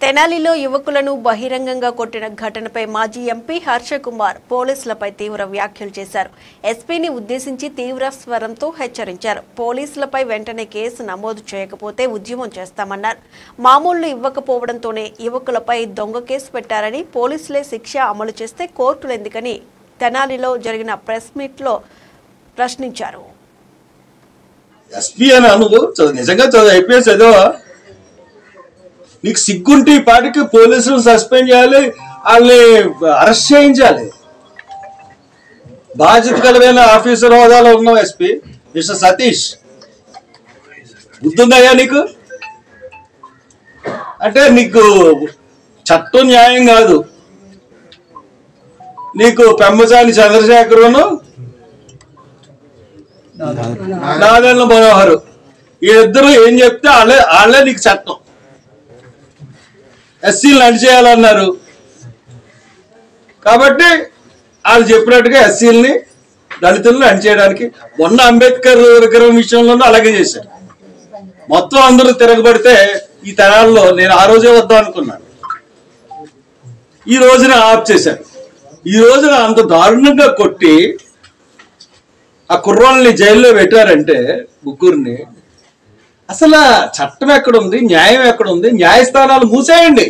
తెనాలిలో యువకులను బహిరంగంగా కొట్టిన ఘటనపై మాజీ ఎంపీ హర్షకుమార్ పోలీసులపై తీవ్ర వ్యాఖ్యలు చేశారు. ఎస్పీని ఉద్దేశించి తీవ్ర స్వరంతో హెచ్చరించారు. పోలీసులపై వెంటనే కేసు నమోదు చేయకపోతే ఉద్యమం చేస్తామన్నారు. మామూళ్లు ఇవ్వకపోవడంతోనే యువకులపై దొంగ కేసు పెట్టారని, పోలీసులే శిక్ష అమలు చేస్తే కోర్టులు ఎందుకని తెనాలిలో జరిగిన ప్రెస్ మీట్ లో ప్రశ్నించారు. నీకు సిగ్గుంటే ఈ పాటికి పోలీసులు సస్పెండ్ చేయాలి, వాళ్ళని అరెస్ట్ చేయించాలి. బాధ్యత కలిగిన ఆఫీసర్ హోదాలో ఉన్నావు ఎస్పీ మిస్టర్ సతీష్. గుర్తుందయ్యా నీకు? అంటే నీకు చట్టం న్యాయం కాదు, నీకు పెమ్మసాని చంద్రశేఖరును నాదెండ్ల మనోహర్ వీళ్ళిద్దరూ ఏం చెప్తే వాళ్ళే నీకు చట్టం. ఎస్సీలు నడిచేయాలన్నారు కాబట్టి వాళ్ళు చెప్పినట్టుగా ఎస్సీలని దళితులను నడిచేయడానికి మొన్న అంబేద్కర్ విగ్రహం విషయంలోనూ అలాగే చేశారు. మొత్తం అందరూ తిరగబడితే ఈ తరాల్లో నేను ఆ రోజే వద్దాం అనుకున్నాను, ఈ రోజున ఆఫ్ చేశారు. ఈ రోజున అంత దారుణంగా కొట్టి ఆ కుర్రోళ్ళని జైల్లో పెట్టారంటే ముగ్గురిని. అసలు చట్టం ఎక్కడుంది, న్యాయం ఎక్కడుంది? న్యాయస్థానాలు మూసేయండి.